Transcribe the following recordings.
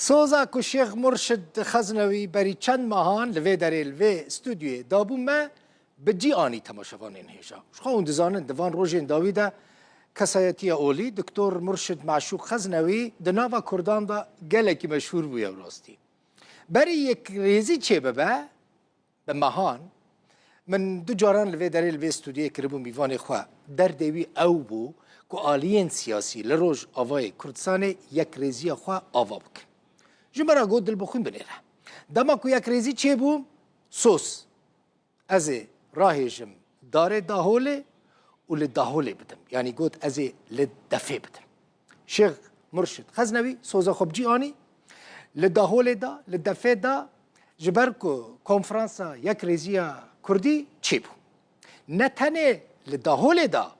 سوزا کو شیخ مرشد خزنوی بری چند ماهان لوی داره لوی استودیوی دابو ما بجی آنی تماشاوان این هیجا شخون دزانن دوان روژین داویده کسایتی اولی دکتر مرشد معشوق خزنوی دناوا کردان دا گلکی مشهور بوی راستی بری یک ریزی چه ببه به ماهان من دو جاران لوی داره لوی استودیوی کربو میوان خواه در دیوی او بو که آلین سیاسی لروج آوای کردستان یک ریزی خواه آوا بکن جمرا گود دل بخون بنیره دما کو یک ریزی چه بو سوس از راهجم داره داهوله و لداهوله بدم یعنی گود از لدفه بدم شیخ مرشد خزنوی سوزا خوب جی آنی لداهوله دا لدفه دا جبر کو کنفرانسا یک ریزیا کردی چه بو نتنه لداهوله دا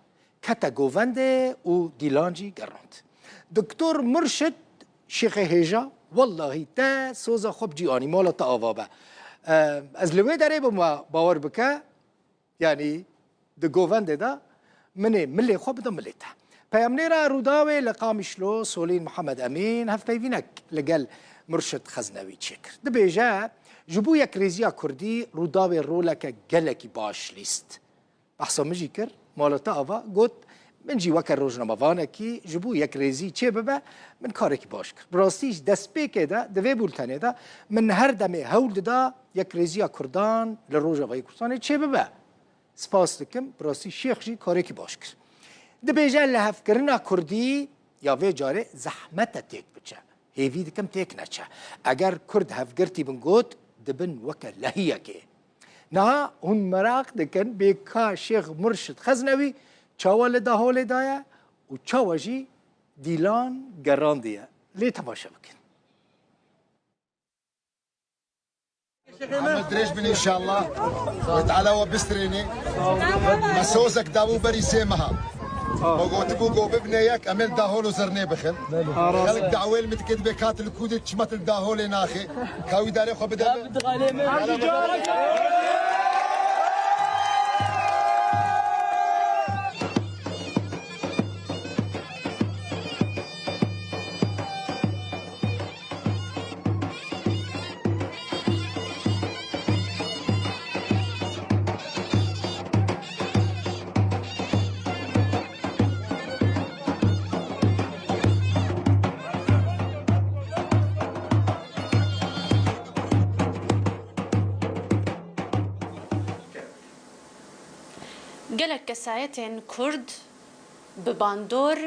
کتا گوونده و دیلانجی گراند دکتر مرشد شیخ هیجا والله تا سوزا خوب جی آنی مالا تا آوابه از لوی داره با باور بکه یعنی د گوونده دا منی ملی خوب دا ملی تا پیامنی را روداوی لقامشلو سولین محمد امین هف پیوینک لگل مرشد خزنوی چکر ده بیجا جبو یک ریزیا کردی روداوی رولک گلکی باش لیست بحثا مجی کر مالا تا آوا گوت من جی وکر روزنامه‌وانه کی جبو یک ریزی چه ببه من کاری کی باش کرد براستیش دست پیکه ده دوی بولتنه ده من هر دمه هول ده یک ریزی کردان لروجاوای کردستان چه ببه سپاس دکم براستی شیخ جی کاری کی باش کرد ده بیجا لحف کرنا کردی یا وی جاره زحمت تیک بچه هیوی دکم تیک نچه اگر کرد هفگرتی بنگوت دبن وکر لحیه که نه اون مراق دکن بیکا شیخ مرشد خزنوی چاوا لداهوله دایا و چاوا جی دیلان گراندیه لی تماشا بکن محمد دريش بن ان شاء الله وتعالى وبستريني مسوسك دابو بري سيمها وقوت بوقو ببنيك امل داهولو زرني بخل خلق دعويل متكد بكات الكودي تشمت الداهولي ناخي كاوي داري خو بدا gelek kesayetên Kurd bi bandor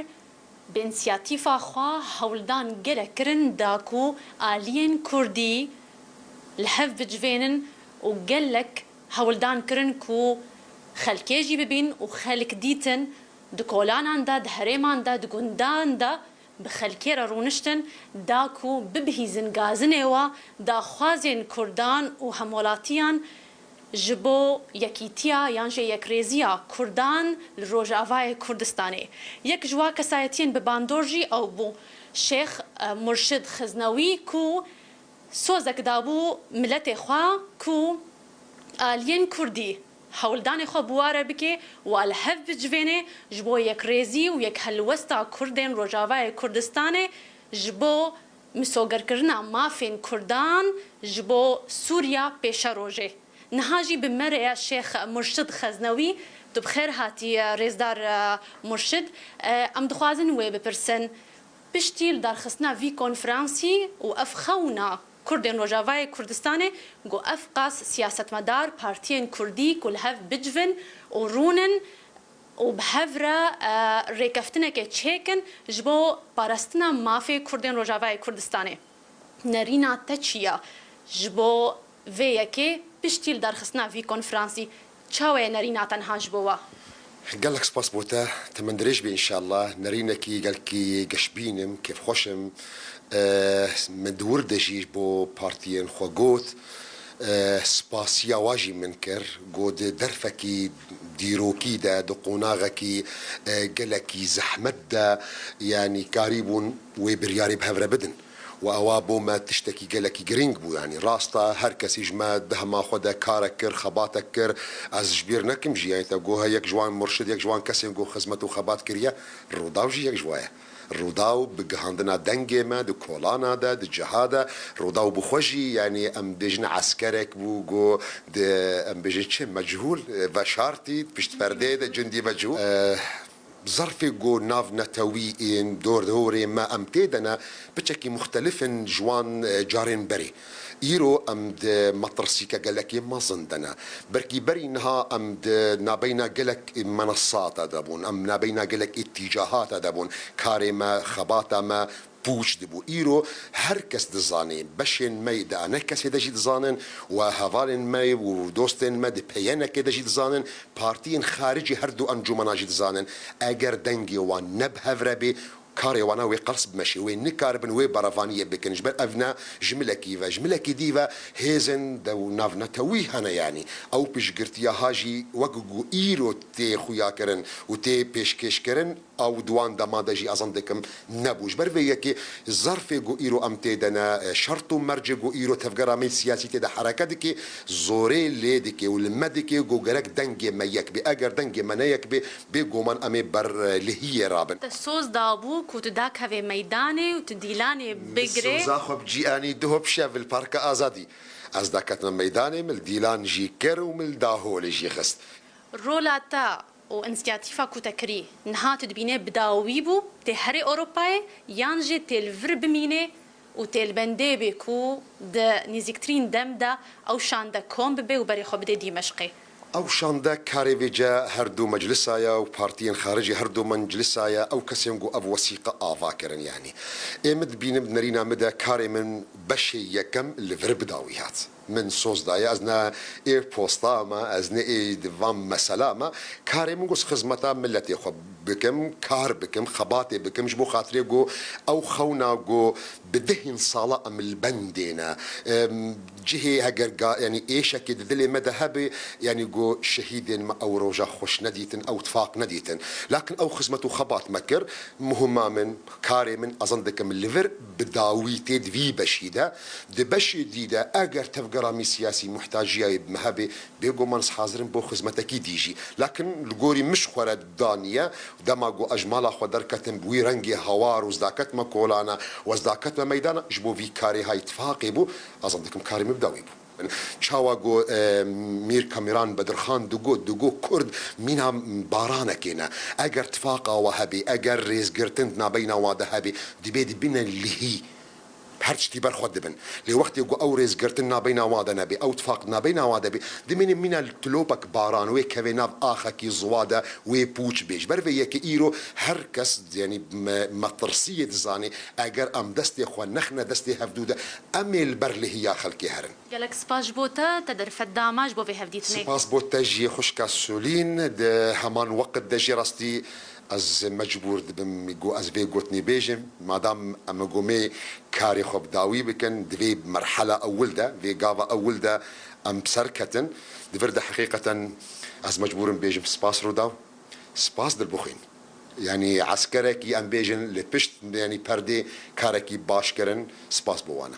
bi înisiyatîfa xwe hewldan gelek kirin da ku aliyên Kurdî li hev bicivênin û gelek hewldan kirin ku xelkê jî bibîn û xelk dîtin di kolanan da di herêman da di gundan da bi xelkê re rûniştin da ku bibihîzin gazinê we daxwazên Kurdan û hemolatiyan ji bo yekîtiya yan jê yekrêziya Kurdan li Rojavayê Kurdistanê. Yek ji wa kesayetiyên bi bandor jî ew bû Şêx Murşid Xeznewî ku sozek dabû miletê xwe ku aliyên Kurdî hewldanê xwe bi ware bike û li hev bicivêne ji bo yekrêzî û yekhelwesta Kurdên Rojavayê Kurdistanê ji bo misogerkirina mafên Kurdan ji bo Sûriya pêşa rojê. نهاجی به مرء شیخ مرشد خزنوی تو بخیر هاتی رزدار مرشد ام دخوازن و بپرسن بشتیل در خصنا وی کنفرانسی و افخونا کردن روجاوای کردستان گو افقاس سیاستمدار پارتین کردی کل هف بجون و رونن و بهفرا ریکفتنه که چیکن جبو پارستنا مافی کردن روجاوای کردستان نرینا تچیا جبو وی که بشتیل در خصنا في كونفرانسي تشاوي نرينا تنهاج بوا قال لك سباس بوتا تمندريش بي ان شاء الله نرينا كي قال كي قشبينم كيف خوشم مدور دجيج بو بارتيين خوغوت سباسيا واجي منكر قود درفكي ديروكي دا دقوناغكي قالكي زحمت دا يعني قريب وبرياري بهفرة بدن وأوابو ما تشتكي قالك جرينج بو يعني راستا هر كسي جما دهما خدا كارك كر خباتك كر از جبير نكم جي يعني تقوها يك جوان مرشد يك جوان كسي جو خدمته خبات كريا الروداوجي يك جوايا روداو بجهاندنا دنجي ما دو كولانا دا دو جهادا روداو بخوجي يعني ام بيجن عسكرك بوغو ام بيجن شي مجهول بشارتي بشت فرديد جندي مجهول ظرفي جو ناف نتوي ان دور دوري ما امتدنا بتشكي مختلف جوان جارين بري ايرو امد مطرسيكا قالك ما زندنا بركي بري انها امد نابينا قالك منصات دابون ام نابينا قالك اتجاهات دابون كاري ما خباتا ما بوش دبو ايرو هركس دزاني بشين مي دا نكس هدا جي دزانن وهفالن مي ودوستن ما دي بيانا كدا جي دزانن بارتين خارجي هردو انجمنا جي دزانن اگر دنگي وان نب هفربي كاري وانا وي قرص بمشي وين نكاربن وي برافانية بكن جبل افنا جملة كيفا جملة كديفا هيزن دو نافنا توي هنا يعني او بيش قرتيا هاجي وقو ايرو تي خويا كرن وتي بيش كيش كرن او دوان دا ما دجي اظندكم نبوش برفيكي ظرف جو ايرو امتدنا شرط مرج جو ايرو تفقرا من سياسي تدا حركتك زوري ليدك والمدك جو جرك دنجي ما يكبي اگر دنجي ما يكبي بيجو من امي بر لهي رابن السوز دابو كنت داك هذا ميداني وتديلاني بقري زاخب جياني دهب شاف البارك ازادي از داكتنا ميداني من ديلان جي كر ومن داهول جي خست رولاتا وانسياتيفا كوتكري نهات تبيني بداويبو تهري اوروباي يانجي تيل فربميني وتيل بندي كو د نيزيكترين دمدا او شاندا كوم ببي وبري خو بدي دمشقي او شاندا كاري فيجا هردو مجلسايا وبارتيين خارجي هردو مجلسايا او كسينغو اب وثيقه افاكرن يعني امد بين بنرينا مدى كاري من بشي يكم اللي فرب داويات من صوص دايا ازنا اير بوستا ما ازنا اي دفام مسلامة كاري من قص خزمتا ملتي خو بكم كار بكم خباتي بكم جبو خاطري جو او خونا جو بدهن صالة ام البندينا جهي هجر يعني ايش اكيد ذلي مذهبي يعني جو شهيد او روجا خوش نديتن او اتفاق نديتن لكن او خزمته خبات مكر مهمة من كاري من اظن دكم الليفر بداويتي دفي بشيدة دي بشي ديدا اجر قرامي سياسي محتاجية بمهبة بيقو منص حاضرين بو خزمتك ديجي لكن الجوري مش خورد دانية دماغو أجمالا خدركتن بوي رنجي هوار وزداكت ما كولانا وزداكت ما ميدانا جبو في كاري هاي اتفاقي بو أظنكم كاري مبداوي بو شاواغو مير كاميران بدرخان دوغو كرد مينا بارانا كينا اگر اتفاقا وهبي اگر ريز قرتند نابينا وادهبي دي بينا اللي هي هرشتي برخد بن لوقت يقو أوريز قرتنا بين وادنا بي أو اتفاقنا بين وادنا بي دمين من التلوبك باران وي كفيناف آخاكي زوادا وي بوش بيش برفيك إيرو هركس يعني مطرسية زاني أجر أم دستي أخوان نخنا دستي هفدودة أميل برلي هي خلقي هرن قالك سباش بوتا تدر فداماج بو في هفديتني سباس بوتا جي خشكا سولين ده همان وقت دجي راستي از مجبور دبم يقو از في قوتني بيجم مادام اما قومي كاري خب داوي بكن دفي مرحلة أول ده في قافة أول ده أم بسركتن دفرد حقيقة از مجبور بيجم سباس روداو سباس دربوخين يعني عسكركي أم بيجن لبشت يعني بردي كاركي باش كرن سباس بوانا